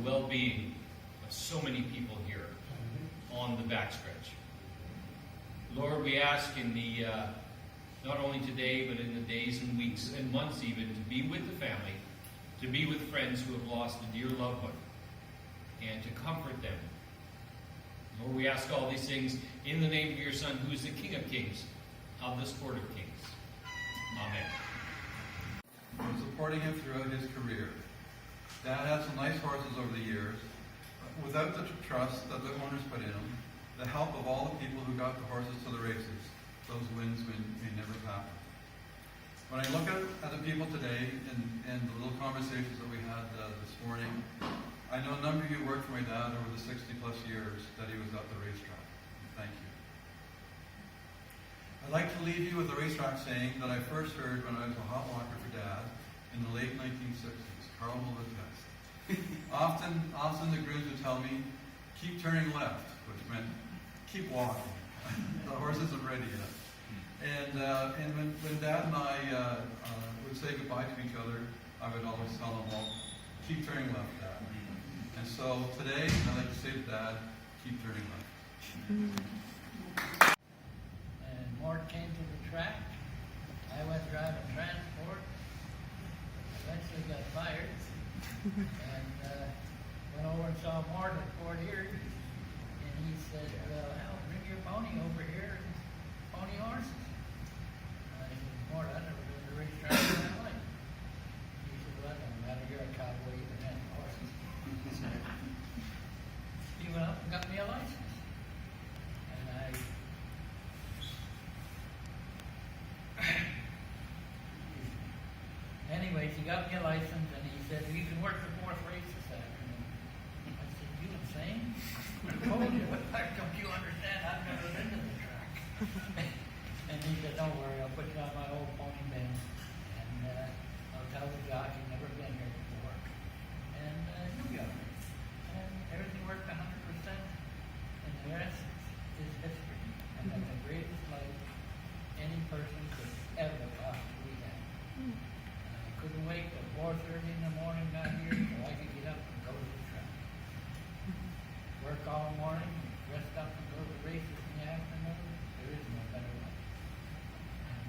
well-being of so many people here on the backstretch. Lord, we ask in the, not only today, but in the days and weeks and months even, to be with the family, to be with friends who have lost a dear loved one, and to comfort them. Lord, we ask all these things in the name of your Son, who is the King of Kings, of this Court of Kings. Amen. Supporting him throughout his career. Dad had some nice horses over the years, but without the trust that the owners put in them, the help of all the people who got the horses to the races, those wins may never happen. When I look at the people today and the little conversations that we had this morning, I know a number of you worked for my dad over the 60 plus years that he was at the racetrack. Thank you. I'd like to leave you with a racetrack saying that I first heard when I was a hot walker for Dad in the late 1960s. Carl will attest. Often the grooms would tell me, keep turning left, which meant keep walking. The horse isn't ready yet. And when Dad and I would say goodbye to each other, I would always tell him, well, keep turning left, Dad. And so today, I'd like to say to Dad, keep turning left. And Mort came to the track. I went driving transport. Eventually got fired. And went over and saw Mort at Fort Erie. And he said, Al, bring your pony over here and pony horses. And I said, Mort, I've never been to a racetrack in my life. He said, well, that doesn't matter. You're a cowboy. You can handle horses. He went up and got me a license. And anyways, he got me a license and he said, you can work the fourth race this afternoon. I said, you insane? I told you, how come you understand? I've never been to the track. And he said, don't worry, I'll put you on my old pony band and I'll tell the jockey never been here before. And you'll be all right. And everything worked 100%. And the rest is history. And that's the greatest life any person could ever possibly have. I couldn't wait till 4:30 in the morning down here so I could get up and go to the track. Work all morning, rest up and go to the races in the afternoon. There is no better life. And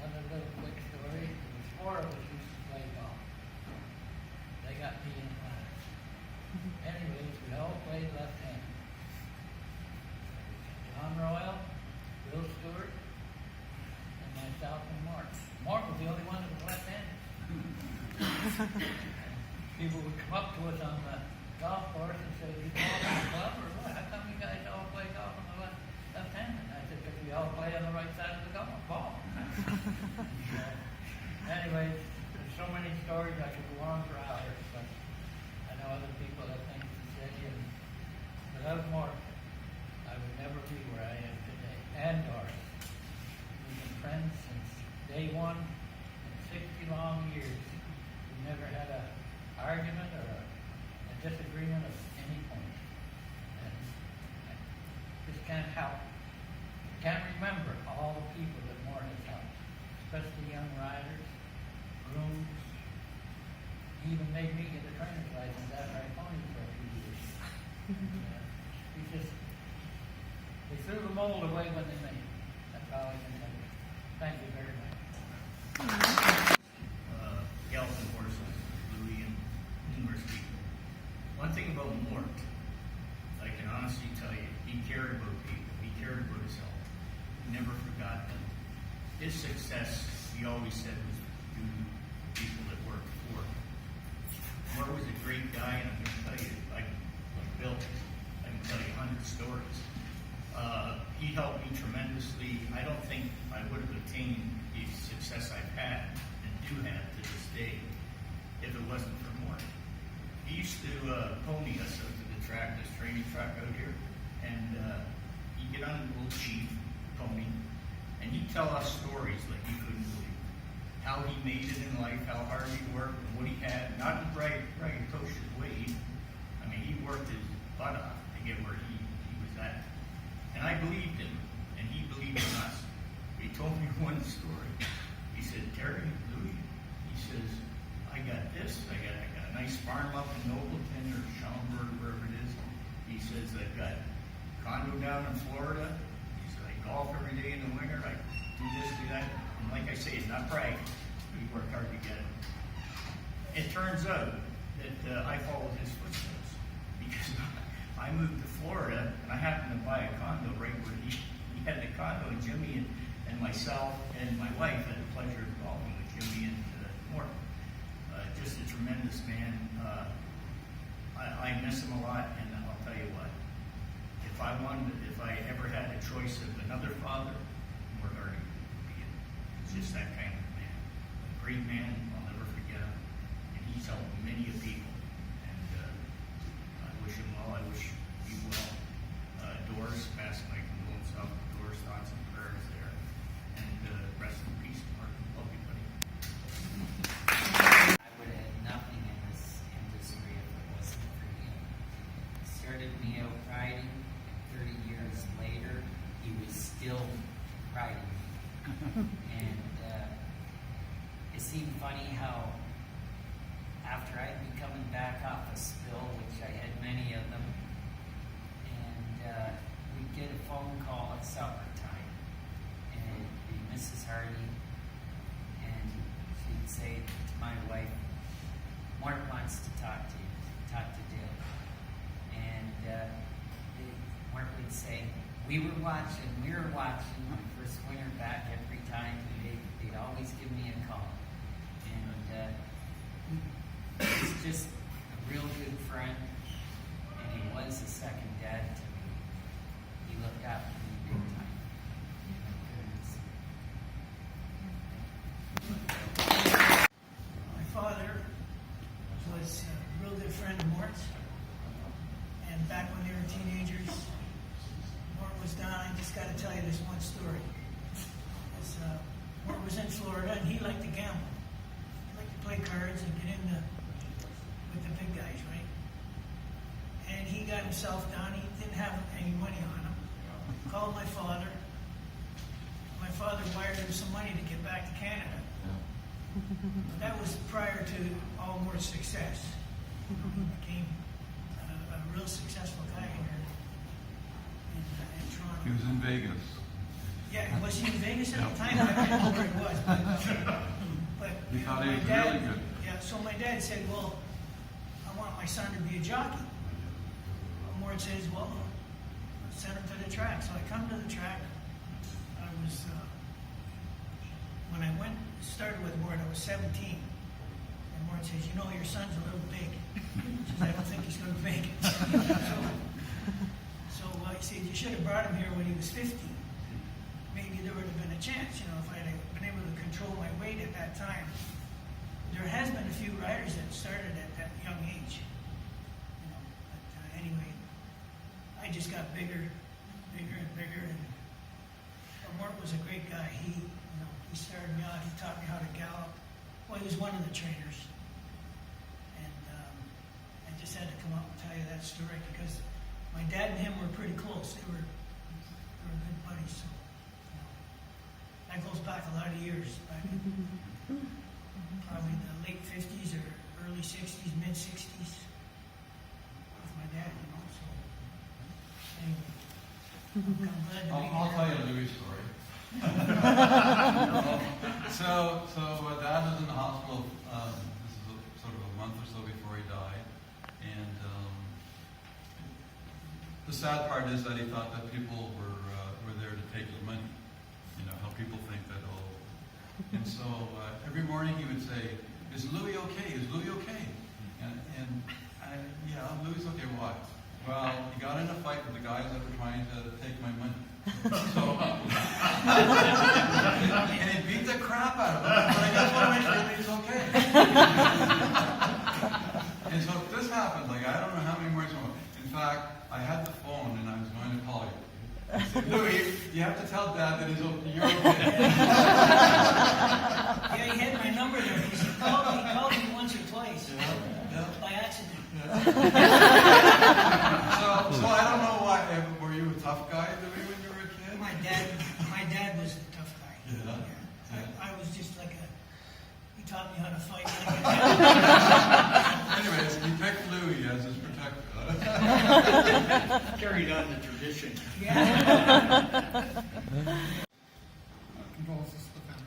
another little quick story. There was 4 of us used to play golf. They got me in class. Anyways, we all played left-handed. John Royal, Bill Stewart, and myself and Mort. Mort was the only one that was left-handed. People would come up to us on the golf course and say, you golf in the club or what? How come you guys all play golf on the left-handed? And I said, because we all play on the right side of the golf ball. Anyways, there's so many stories I could go on for hours, but I know other people have things to say, and without Mort, I would never be where I am today. And Doris. We've been friends since day one, in 60 long years. We've never had an argument or a disagreement of any point. And I just can't help. Can't remember all the people that Mort has helped, especially young riders, grooms. He even made me get a trainer's license after I ponied for a few years. He's just, they threw the mold away when they made it. That's all I can tell you. Thank you very much. Galloping horses, Louis, and numerous people. One thing about Mort, I can honestly tell you, he cared about people. He cared about his health. He never forgot them. His success, he always said, was due to the people that worked for him. Mort was a great guy, and I'm going to tell you, like Bill, I can tell you 100 stories. He helped me tremendously. I don't think I would have attained the success I've had and do have to this day if it wasn't for Mort. He used to pony us out to the track, this training track out here, and he'd get on a little cheap pony, and he'd tell us stories like you couldn't believe. How he made it in life, how hard he worked, and what he had, not in braggadocious way. I mean, he worked his butt off to get where he was at. And I believed him, and he believed in us. He told me one story. He said, Terry, Louis, he says, I got this, I got nice farm up in Nobleton or Schaumburg, wherever it is. He says, I've got condo down in Florida. He said, I golf every day in the winter. I do this, do that. And like I say, it's not bragging. We work hard to get it. It turns out that I followed his footsteps because I moved to Florida and I happened to buy a condo right where he had the condo, and Jimmy and myself and my wife had the pleasure of golfing with Jimmy and Mort. Just a tremendous man. I miss him a lot, and I'll tell you what, if I ever had a choice of another father, Mort Hardy would be it. He's just that kind of man. A great man, I'll never forget him. And he's helped many of people. And I wish him well, I wish you well. Doris, pass my condolence out to Doris, thoughts and prayers there. And rest in peace, Mort. Love you, buddy. I would have had nothing in this industry if it wasn't for him. He started me out riding, and 30 years later, he was still riding me. And it seemed funny how after I'd be coming back off a spill, which I had many of them, and we'd get a phone call at supper time, and it'd be Mrs. Hardy, and she'd say to my wife, Mort wants to talk to you, talk to Dale. And Mort would say, we were watching my first winter back every time. They'd always give me a call. And he was just a real good friend, and he was a second dad to me. He looked after me big time. My father was a real good friend of Mort's, and back when they were teenagers, Mort was down. I just got to tell you this one story. Mort was in Florida, and he liked to gamble. He liked to play cards and get in with the big guys, right? And he got himself down. He didn't have any money on him. Called my father. My father wired him some money to get back to Canada. But that was prior to all Mort's success. He became a real successful guy here in Toronto. He was in Vegas. Yeah, was he in Vegas at the time? I don't know where he was. But He thought he my was dad, really good. Yeah, so my dad said, well, I want my son to be a jockey. Mort says, well, send him to the track. So I come to the track. I was, when I started with Mort, I was 17. And Mort says, you know, your son's a little big. He says, I don't think he's going to make it. So he said, you should have brought him here when he was 15. Maybe there would have been a chance, you know, if I had been able to control my weight at that time. There has been a few riders that started at that young age. You know, but anyway, I just got bigger and bigger, and Mort was a great guy. He started me out. He taught me how to gallop. Well, he was one of the trainers, and I just had to come up and tell you that story because my dad and him were pretty close. They were good buddies. So, that goes back a lot of years, back in probably the late 50s or early 60s, mid 60s, with my dad. So anyway, I'm glad to be I'll here. tell you a Louis story. So Dad was in the hospital. This is sort of a month or so before he died, and the sad part is that he thought that people were there to take his money. You know how people think that. And so every morning he would say, "Is Louis okay? Is Louis okay?" And yeah, Louis is okay. Why? Well, he got in a fight with the guys that were trying to take my money. So, and he beat the crap out of him. But I just want to make sure that he's okay. And so this happened. Like I don't know how many more times. In fact, I had the phone and I was going to call you. I said, Louis, you have to tell Dad that you're okay. Yeah, he had my number there. He called me once or twice by accident. So I don't know why. Were you a tough guy, Louis, when you were a kid? My dad was a tough guy. Yeah. I was just like he taught me how to fight. Anyway, carried on the tradition. Condolences to the family.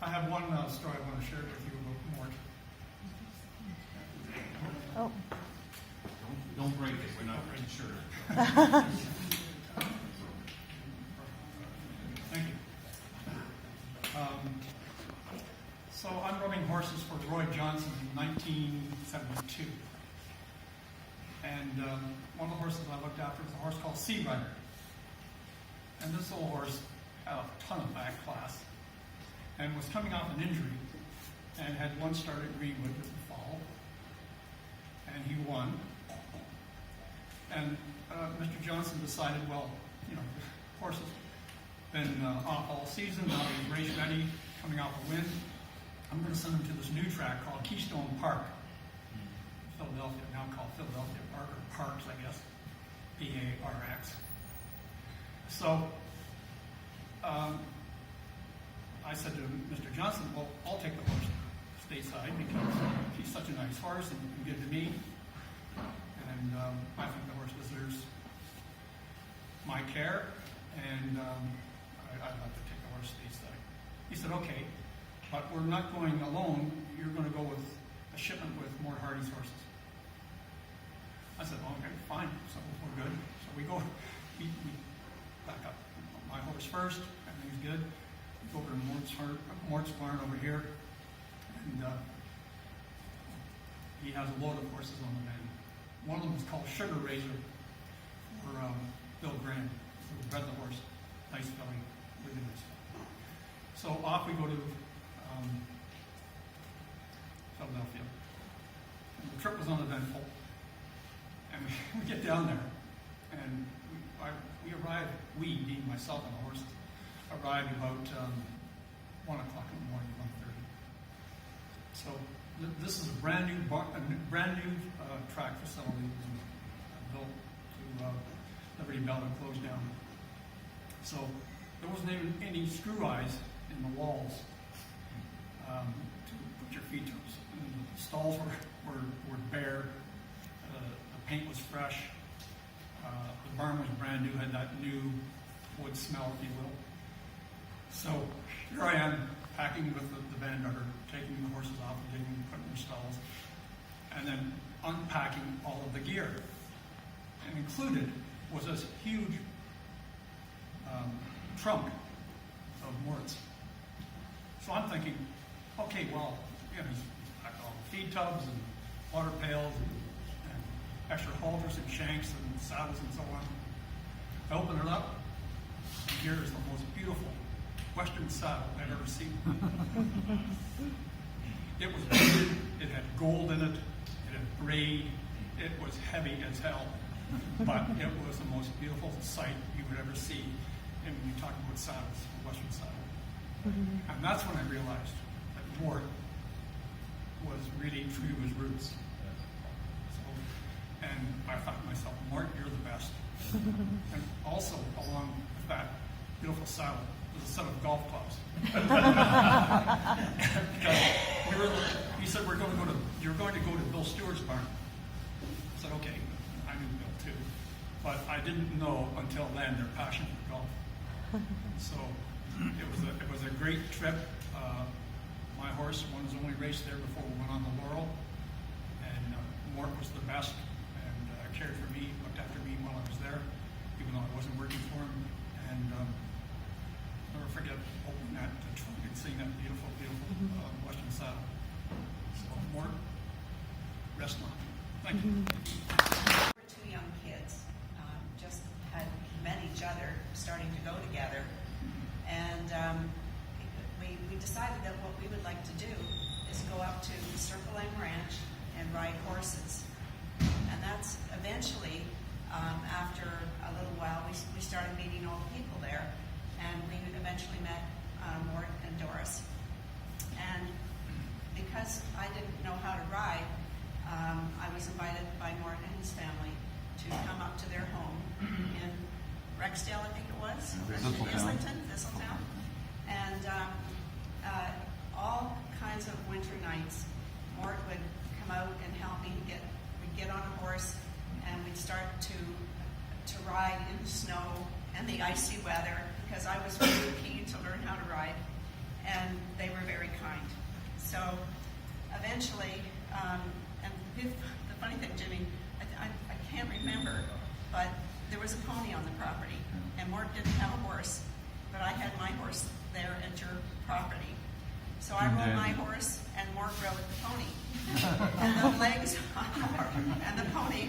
I have one story I want to share with you about Mort. Oh. Don't break it, we're not really sure. Thank you. So I'm running horses for Roy Johnson in 1972. And one of the horses I looked after was a horse called Sea Rider. And this old horse had a ton of back class and was coming off an injury and had once started Greenwood in the fall. And he won. And Mr. Johnson decided, well, you know, the horse has been off all season, now he's race ready, coming off a win. I'm going to send him to this new track called Keystone Park, Philadelphia, now called Philadelphia Park, or Parks, I guess, P-A-R-X. So I said to Mr. Johnson, well, I'll take the horse stateside because he's such a nice horse and good to me. And I think the horse deserves my care, and I'd like to take the horse stateside. He said, okay, but we're not going alone. You're going to go with a shipment with Mort Hardy's horses. I said, okay, fine. So we're good. So we go, we back up my horse first. Everything's good. We go over to Mort's barn over here, and he has a load of horses on the van. One of them is called Sugar Razor for Bill Graham, who bred the horse. Nice filly, really nice. So off we go to Philadelphia. And the trip was uneventful. And we get down there, and we arrived, being myself and the horses, arrived about 1 o'clock in the morning, 1:30. So this is a brand new track facility built to Liberty Bell and closed down. So there wasn't even any screw eyes in the walls to put your feet to. The stalls were bare. The paint was fresh. The barn was brand new, had that new wood smell, if you will. So here I am packing with the van daughter, taking the horses off and putting them in stalls, and then unpacking all of the gear. And included was this huge trunk of Mort's. So I'm thinking, okay, well, you know, he's packed all the feed tubs and water pails and extra halters and shanks and saddles and so on. I open it up, and here is the most beautiful Western saddle I've ever seen. It was beaded, it had gold in it, it had braid, it was heavy as hell, but it was the most beautiful sight you would ever see when you talk about saddles, a Western saddle. And that's when I realized that Mort was really true to his roots. And I thought to myself, Mort, you're the best. And also, along with that beautiful saddle, was a set of golf clubs. Because he said, you're going to go to Bill Stewart's barn. I said, okay, I knew Bill too. But I didn't know until then their passion for golf. So it was a great trip. My horse won his only race there before we went on the Laurel. And Mort was the best. Cared for me, looked after me while I was there, even though I wasn't working for him. And never forget opening that trunk and seeing that beautiful, beautiful Western saddle. So, Mort, rest on. Thank you. We're two young kids, just had met each other, starting to go together, and we decided that what we would like to do is go up to Circle M Ranch and ride horses. And that's eventually, after a little while, we started meeting all the people there, and we eventually met Mort and Doris. And because I didn't know how to ride, I was invited by Mort and his family to come up to their home in Rexdale, I think it was, Thistletown. And all kinds of winter nights, Mort would come out and help me get on a horse, and we'd start to to ride in the snow and the icy weather because I was really keen to learn how to ride, and they were very kind. So eventually, and the funny thing, Jimmy, I can't remember, but there was a pony on the property, and Mort didn't have a horse, but I had my horse there at your property. So I rode my horse, and Mort rode the pony. And the legs on Mort and the pony,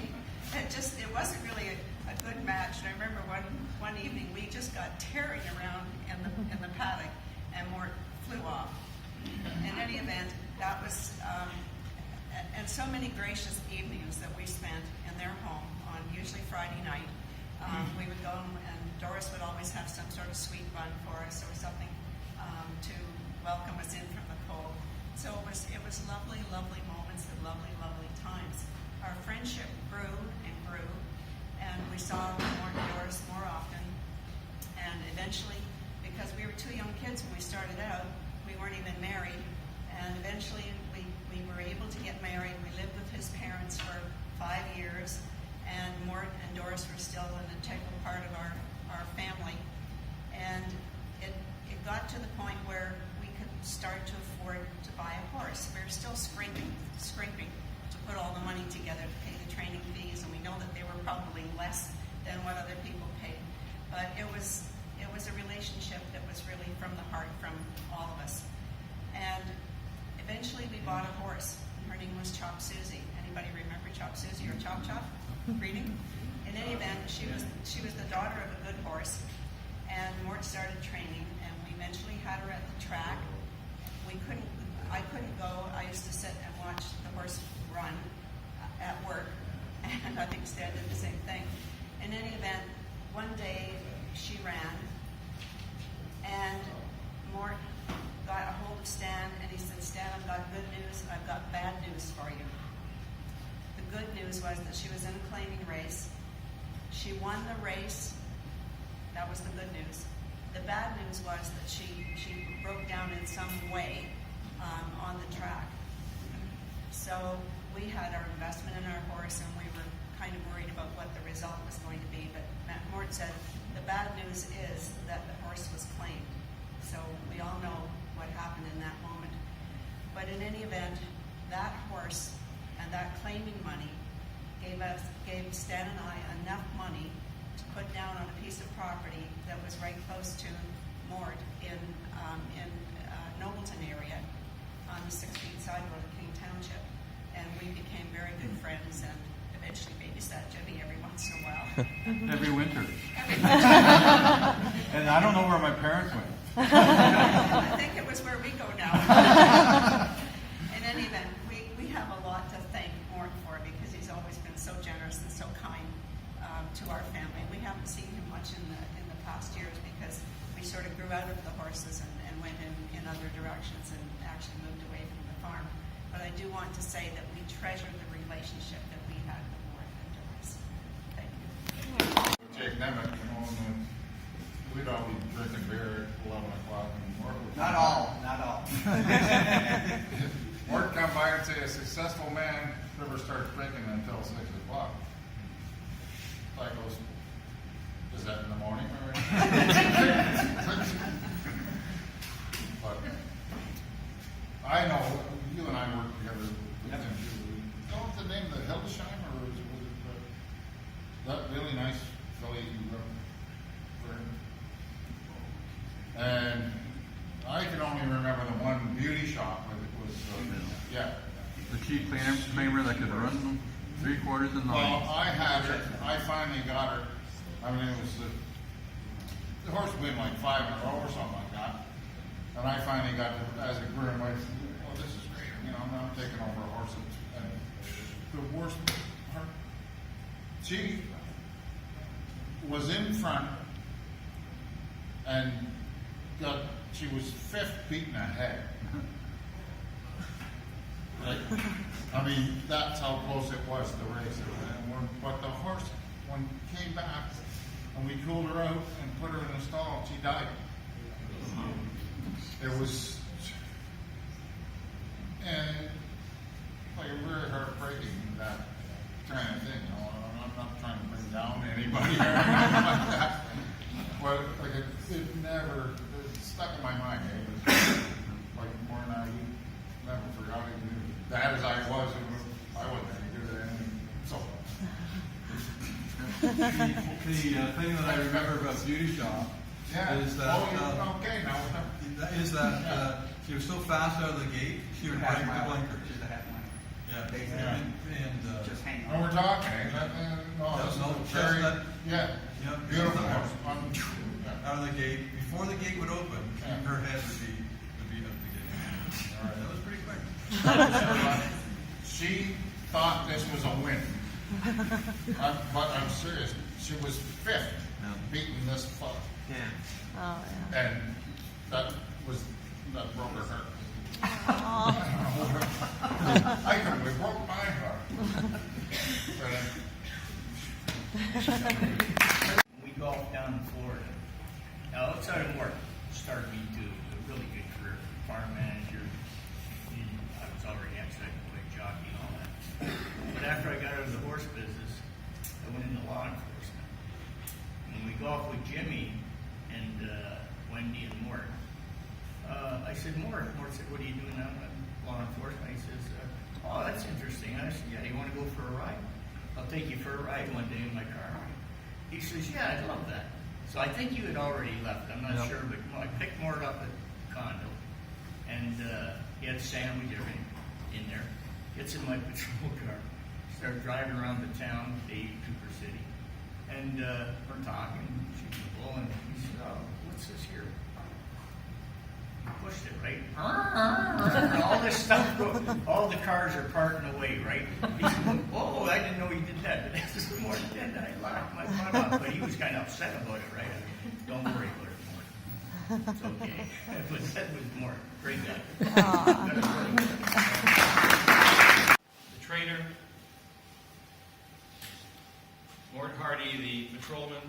it wasn't really a good match. And I remember one evening we just got tearing around in the paddock, and Mort flew off. In any event, that was, and so many gracious evenings that we spent in their home on usually Friday night. We would go, and Doris would always have some sort of sweet bun for us or something to welcome us in from the cold. So it was lovely, lovely moments and lovely, lovely times. Our friendship grew and grew, and we saw more Doris more often. And eventually, because we were two young kids when we started out, we weren't even married. And eventually, we were able to get married. We lived with his parents for 5 years, and Mort and Doris were still an integral part of our family. And it got to the point where we could start to afford to buy a horse. We were still scraping to put all the money together to pay the training fees, and we know that they were probably less than what other people paid. But it was a relationship that was really from the heart from all of us. And eventually we bought a horse, and her name was Chop Susie. Anybody remember Chop Susie or Chop Chop breeding? In any event, she was the daughter of a good horse, and Mort started training, and we eventually had her at the track. I couldn't go. I used to sit and watch the horse run at work, and I think Stan did the same thing. In any event, one day she ran, and Mort got a hold of Stan, and he said, "Stan, I've got good news and I've got bad news for you." The good news was that she was in a claiming race. She won the race. That was the good news. The bad news was that she broke down in some way on the track. So we had our investment in our horse, and we were kind of worried about what the result was going to be. But Mort said, the bad news is that the horse was claimed. So we all know what happened in that moment. But in any event, that horse and that claiming money gave Stan and I enough money to put down on a piece of property that was right close to Mort in Nobleton area on the 16th side road of King Township. And we became very good friends, and eventually babysat Jimmy every once in a while. Every winter. Every winter. And I don't know where my parents went. I think it was where we go now. In any event, we have a lot to thank Mort for, because he's always been so generous and so kind to our family. We haven't seen him much in the past years because we sort of grew out of the horses and went in other directions and actually moved away from the farm. But I do want to say that we treasure the relationship that we had with Mort and Doris. Thank you. Jake Nemeth, and we'd all be drinking beer at 11 o'clock. And Mort would Not all. Mort come by and say a successful man never starts drinking until 6 o'clock. I goes, is that in the morning or? But I know you and I worked together. What's the name of the Hildesheim, or was it that really nice filly you wrote for him? And I can only remember the one beauty shop where it was, yeah. The cheap claimer that could run 3/4 of the Well, night. I had her. I finally got her. I mean, it was the horse would win like 5 in a row or something like that. And I finally got to, as it grew, and I said, "Oh, this is great. You know, I'm taking over a horse." And the worst part, she was in front and she was 5th beaten ahead. Right? I mean, that's how close it was, the race. But the horse, when came back and we cooled her out and put her in the stall, she died. It was, and like very heartbreaking, that kind of thing. You know, I'm not trying to bring down anybody or thing that I remember about Beauty Shop Yeah. is that Okay, now. she was so fast out of the gate, she would break the blinkers. Just a half mile. Yeah. Basically. And Just hang No, on. we're talking, eh? No, this is No, a very, chestnut. yeah, Yeah, beautiful. yeah. Yeah. out of the gate, before the gate would open, Yeah. her head would be out the gate. All right, that was pretty quick. She thought this was a win. But I'm serious, she was fifth beating this fuck. Yeah. Oh, yeah. And that broke her heart. I couldn't have broke my heart. We golfed down in Florida. Now, outside of Mort, started me to a really good career. Farm manager. I was already actually a jockey and all that. But after I got out of the horse business, I went into law enforcement. When we golfed with Jimmy and Wendy and Mort, I said, Mort said, what are you doing now in law enforcement? He says, oh, that's interesting. I said, yeah, you want to go for a ride? I'll take you for a ride one day in my car. He says, yeah, I'd love that. So I think you had already left. I'm not sure, but I picked Mort up at the condo. And he had a sandwich, everything in there. Gets in my patrol car. Start driving around the town, Dave, Cooper City. And we're talking, shooting the bull, and he said, oh, what's this here? He pushed it, right? All this stuff, all the cars are parking away, right? He said, oh, I didn't know he did that. But this is more than I laughed my butt off. But he was kind of upset about it, right? Don't worry about it, Mort. It's okay. But that was Mort. Great guy. The trainer, Mort Hardy, the patrolman,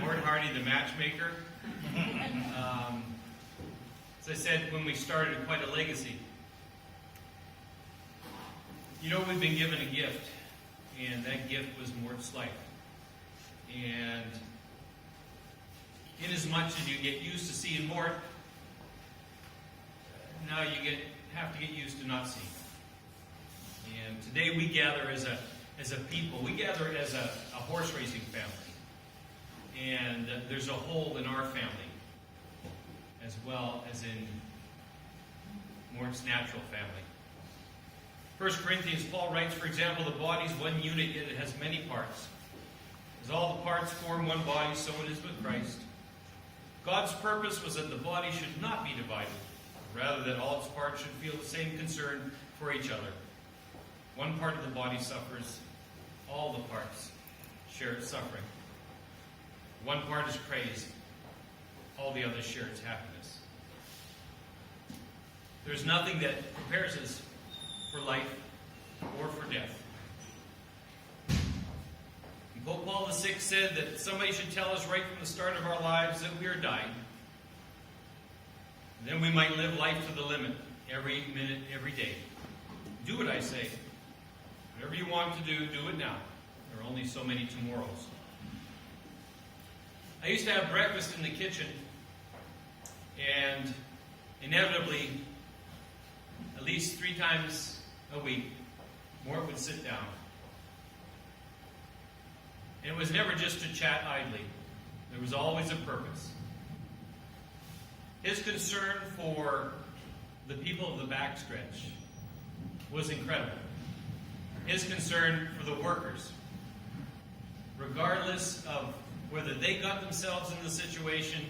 Mort Hardy, the matchmaker. As I said when we started, quite a legacy. You know, we've been given a gift, and that gift was Mort's life. And inasmuch as you get used to seeing Mort, now you have to get used to not seeing him. And today we gather as a people. We gather as a horse racing family. And there's a hole in our family, as well as in Mort's natural family. 1 Corinthians, Paul writes, for example, the body is one unit, yet it has many parts. As all the parts form one body, so it is with Christ. God's purpose was that the body should not be divided, but rather that all its parts should feel the same concern for each other. One part of the body suffers, all the parts share its suffering. One part is praised, all the others share its happiness. There's nothing that prepares us for life or for death. And Pope Paul VI said that somebody should tell us right from the start of our lives that we are dying. And then we might live life to the limit, every minute, every day. Do what I say. Whatever you want to do, do it now. There are only so many tomorrows. I used to have breakfast in the kitchen, and inevitably, at least 3 times a week, Mort would sit down. And it was never just to chat idly. There was always a purpose. His concern for the people of the backstretch was incredible. His concern for the workers, regardless of whether they got themselves in the situation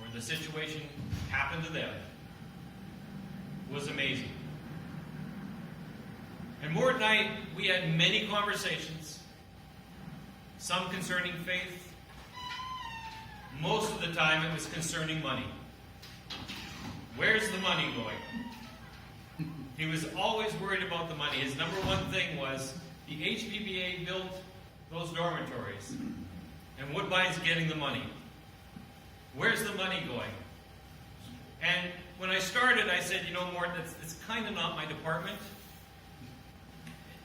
or the situation happened to them, was amazing. And Mort and I, we had many conversations, some concerning faith. Most of the time it was concerning money. Where's the money going? He was always worried about the money. His number one thing was the HPBA built those dormitories, and Woodbine's getting the money. Where's the money going? And when I started, I said, you know, Mort, it's kind of not my department.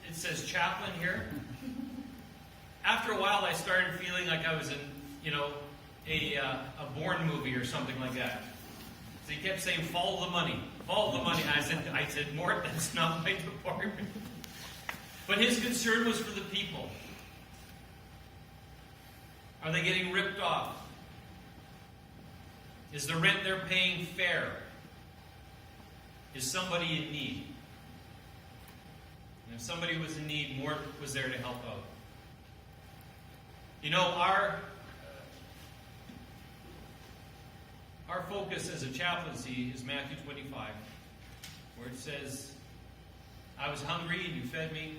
It says chaplain here. After a while, I started feeling like I was in, a Bourne movie or something like that. So he kept saying, follow the money, follow the money. And I said, Mort, that's not my department. But his concern was for the people. Are they getting ripped off? Is the rent they're paying fair? Is somebody in need? And if somebody was in need, Mort was there to help out. You know, our focus as a chaplaincy is Matthew 25, where it says, I was hungry and you fed me.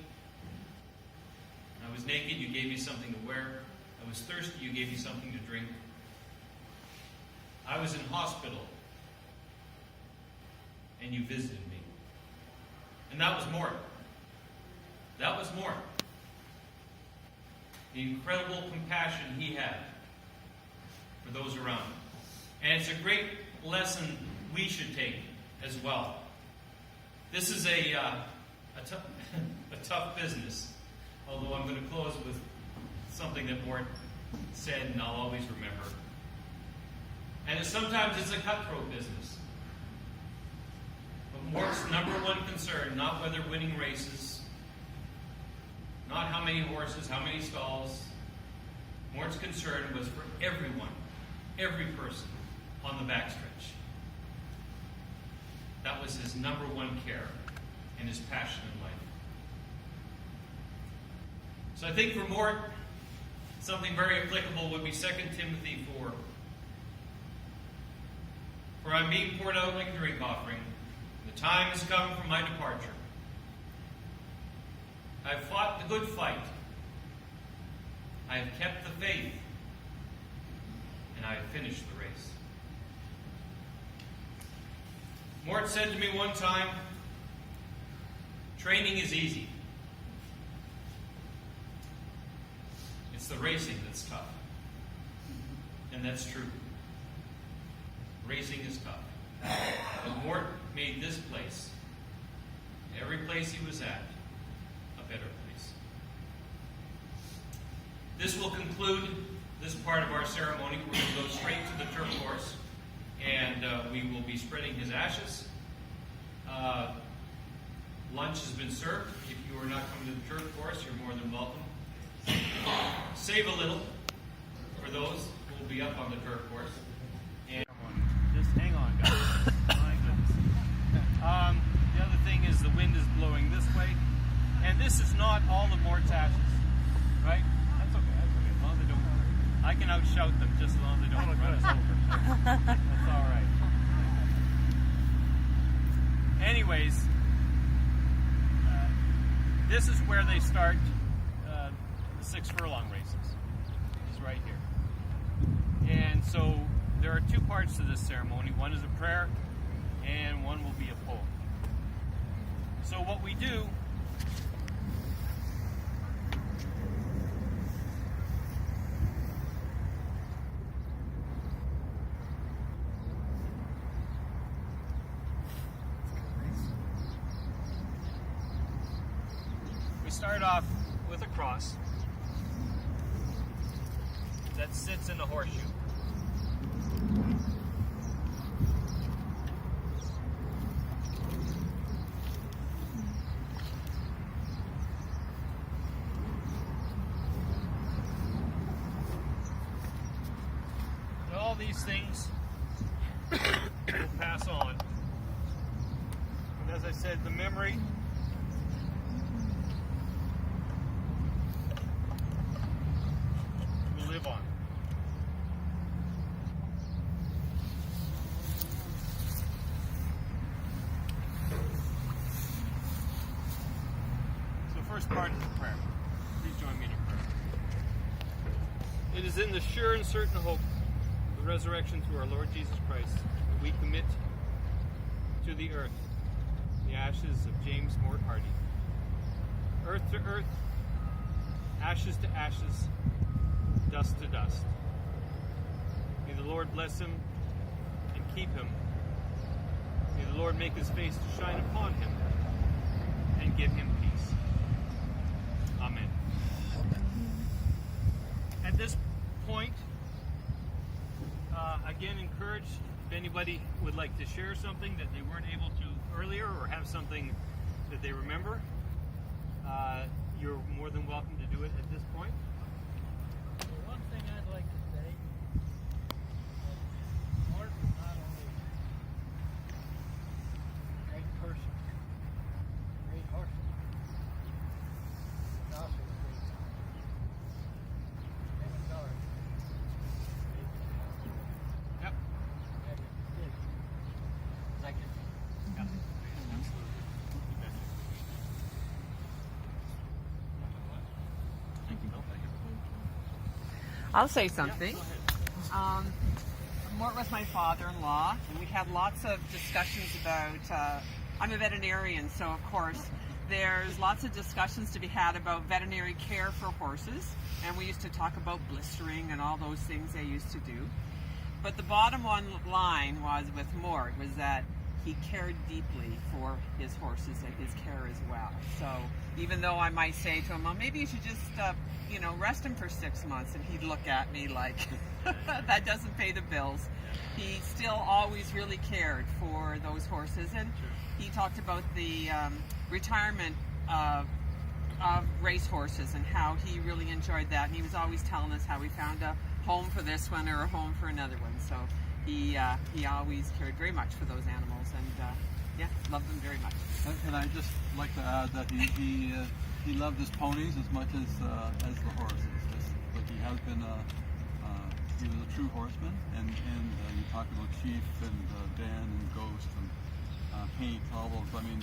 I was naked, you gave me something to wear. I was thirsty, you gave me something to drink. I was in hospital, and you visited me. And that was Mort. That was Mort. The incredible compassion he had for those around him. And it's a great lesson we should take as well. This is a tough business, although I'm going to close with something that Mort said, and I'll always remember. And sometimes it's a cutthroat business. But Mort's number one concern, not whether winning races, not how many horses, how many stalls. Mort's concern was for everyone, every person on the backstretch. That was his number one care and his passion in life. So I think for Mort, something very applicable would be 2 Timothy 4. For I'm being poured out like a drink offering. The time has come for my departure. I have fought the good fight. I have kept the faith. And I have finished the race. Mort said to me one time, training is easy. It's the racing that's tough. And that's true. Racing is tough. But Mort made this place, every place he was at, a better place. This will conclude this part of our ceremony. We're going to go straight to the turf course, and we will be spreading his ashes. Lunch has been served. If you are not coming to the turf course, you're more than welcome. Save a little for those who will be up on the turf course. And just hang on, guys. My goodness. The other thing is the wind is blowing this way, and this is not all of Mort's ashes, right? That's okay. That's okay. As long as they don't, I can outshout them just as long as they don't run us over. That's all right. Anyways, this is where they start the 6 furlong races. It's right here. And so there are 2 parts to this ceremony. One is a prayer, and one will be a poem. So what we do we start off with a cross that sits in the horseshoe. And all these things will pass on. And as I said, the memory will live on. So the first part is the prayer. Please join me in a prayer. It is in the sure and certain hope of the resurrection through our Lord Jesus Christ that we commit to the earth the ashes of James Mort Hardy. Earth to earth, ashes to ashes, dust to dust. May the Lord bless him and keep him. May the Lord make his face to shine upon him and give him peace. Amen. At this point, again, encourage if anybody would like to share something that they weren't able to earlier or have something that they remember, you're more than welcome to do it at this point. One thing I'd like I'll say something. Mort was my father-in-law, and we had lots of discussions about, I'm a veterinarian, so of course there's lots of discussions to be had about veterinary care for horses, and we used to talk about blistering and all those things they used to do. But the bottom one line was with Mort was that he cared deeply for his horses and his care as well. So even though I might say to him, well, maybe you should just, rest him for 6 months, and he'd look at me like, that doesn't pay the bills. He still always really cared for those horses, and he talked about the retirement of race horses and how he really enjoyed that, and he was always telling us how he found a home for this one or a home for another one. So he always cared very much for those animals, and loved them very much. And I'd just like to add that he loved his ponies as much as the horses. Like he has been he was a true horseman, and you talk about Chief and Dan and Ghost and Paint, all those. I mean,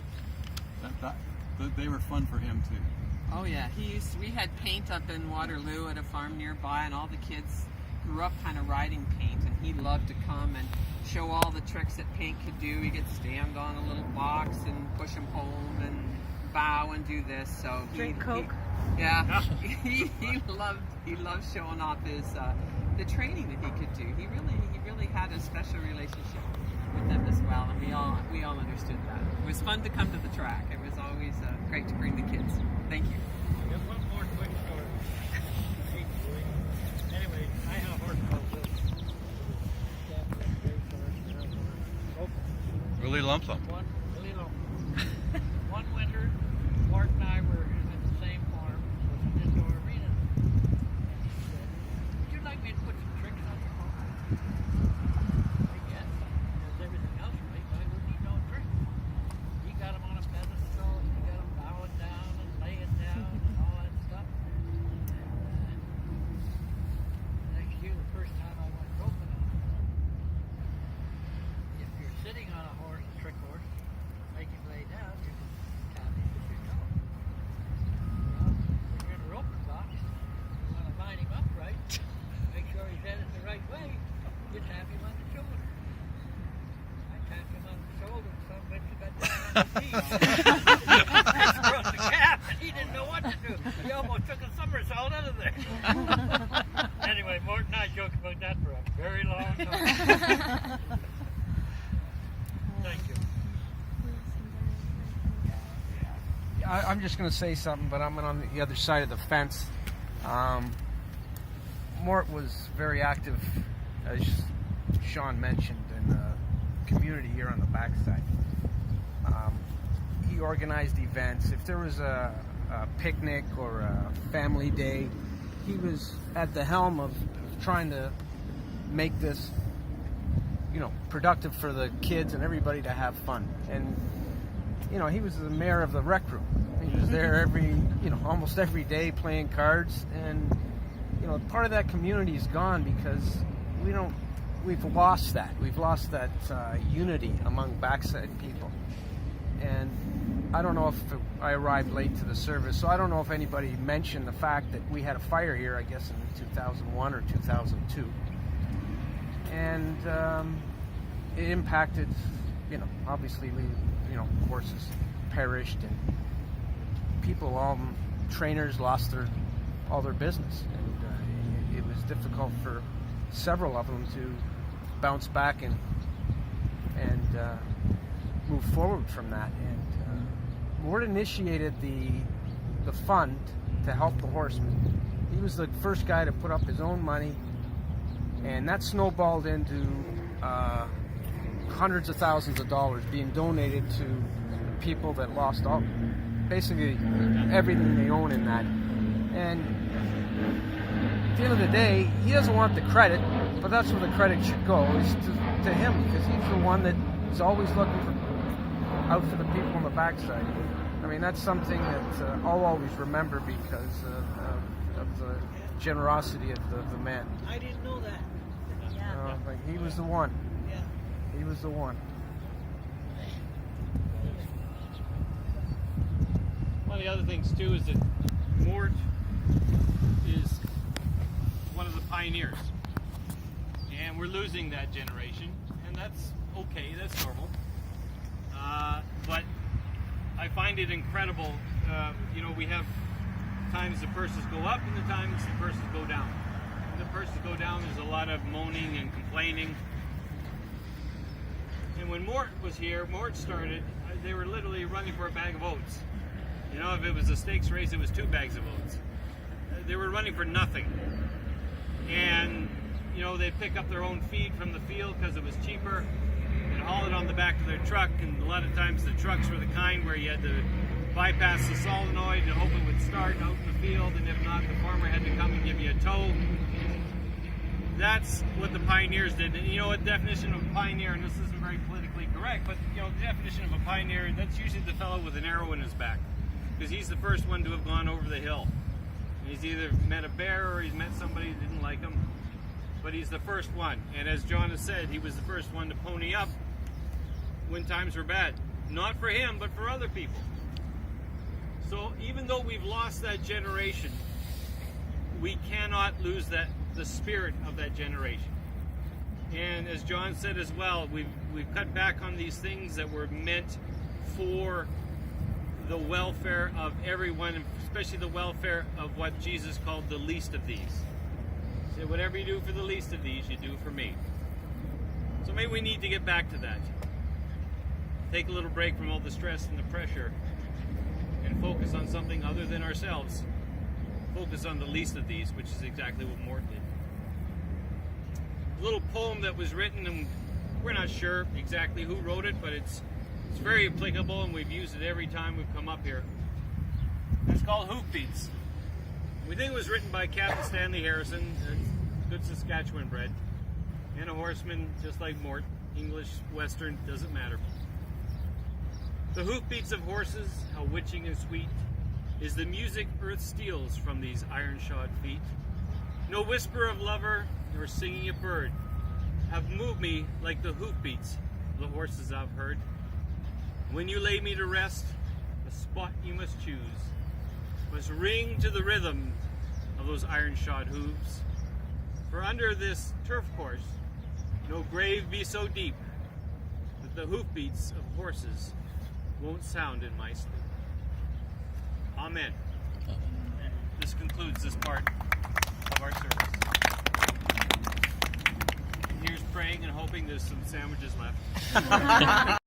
that they were fun for him too. Oh yeah, we had Paint up in Waterloo at a farm nearby, and all the kids grew up kind of riding Paint, and he loved to come and show all the tricks that Paint could do. He could stand on a little box and push him home and bow and do this. So Drink Coke. He loved showing off his the training that he could do. He really had a special relationship with them as well, and we all understood that. It was fun to come to the track. It was always great to bring the kids. Thank you. I got one more quick story. I hate to wait. Anyway, I have a horse called Will. Really lumps them. One winter, Mort and I were in the same farm, was an indoor arena. And he said, would you like me to put some tricks on your horse? I guess. As everything else right, why wouldn't he know tricks? He got him on a pedestal, and he got him bowing down and laying down and all that stuff. And next year, the first time I went roping on him, if you're sitting on a horse, a trick horse, make him lay down, you can tap him with your toe. Well, when you're in a roping box, you want to line him up right, make sure he's headed the right way, you tap him on the shoulder. I tapped him on the shoulder, and some bitch got down on his knees. Across the calf, and he didn't know what to do. He almost took a somersault out of there. Anyway, Mort and I joked about that for a very long time. Thank you. I'm just going to say something, but I'm on the other side of the fence. Mort was very active, as Sean mentioned, in the community here on the backside. He organized events. If there was a picnic or a family day, he was at the helm of trying to make this, productive for the kids and everybody to have fun. And he was the mayor of the rec room. He was there almost every day playing cards, and part of that community is gone because we've lost that. We've lost that unity among backside people. And I don't know if I arrived late to the service, so I don't know if anybody mentioned the fact that we had a fire here, I guess in 2001 or 2002. And it impacted, obviously horses perished, and people, trainers lost all their business, and it was difficult for several of them to bounce back and move forward from that. And Mort initiated the fund to help the horsemen. He was the first guy to put up his own money, and that snowballed into hundreds of thousands of dollars being donated to people that lost basically everything they own in that. And at the end of the day, he doesn't want the credit, but that's where the credit should go, is to him, because he's the one that is always looking out for the people on the backside. I mean, that's something that I'll always remember because of the generosity of the man. I didn't know that. Like he was the one. Yeah. He was the one. One of the other things too is that Mort is one of the pioneers. And we're losing that generation, and that's okay, that's normal. But I find it incredible. We have times the purses go up and the times the purses go down. When the purses go down, there's a lot of moaning and complaining. And when Mort was here, Mort started, they were literally running for a bag of oats. If it was a stakes race, it was 2 bags of oats. They were running for nothing. And, they'd pick up their own feed from the field because it was cheaper and haul it on the back of their truck. And a lot of times the trucks were the kind where you had to bypass the solenoid and hope it would start out in the field. And if not, the farmer had to come and give you a tow. That's what the pioneers did. And a definition of a pioneer, and this isn't very politically correct, but the definition of a pioneer, that's usually the fellow with an arrow in his back. Because he's the first one to have gone over the hill. He's either met a bear or he's met somebody who didn't like him. But he's the first one. And as John has said, he was the first one to pony up when times were bad. Not for him, but for other people. So even though we've lost that generation, we cannot lose the spirit of that generation. And as John said as well, we've cut back on these things that were meant for the welfare of everyone, especially the welfare of what Jesus called the least of these. He said, whatever you do for the least of these, you do for me. So maybe we need to get back to that. Take a little break from all the stress and the pressure and focus on something other than ourselves. Focus on the least of these, which is exactly what Mort did. A little poem that was written, and we're not sure exactly who wrote it, but it's very applicable, and we've used it every time we've come up here. It's called Hoofbeats. We think it was written by Captain Stanley Harrison, good Saskatchewan bred, and a horseman just like Mort. English, Western, doesn't matter. The hoofbeats of horses, how witching and sweet, is the music earth steals from these iron-shod feet. No whisper of lover, nor singing of bird, have moved me like the hoofbeats of the horses I've heard. When you lay me to rest, the spot you must choose must ring to the rhythm of those iron-shod hooves. For under this turf course, no grave be so deep that the hoofbeats of horses won't sound in my sleep. Amen. This concludes this part of our service. Here's praying and hoping there's some sandwiches left.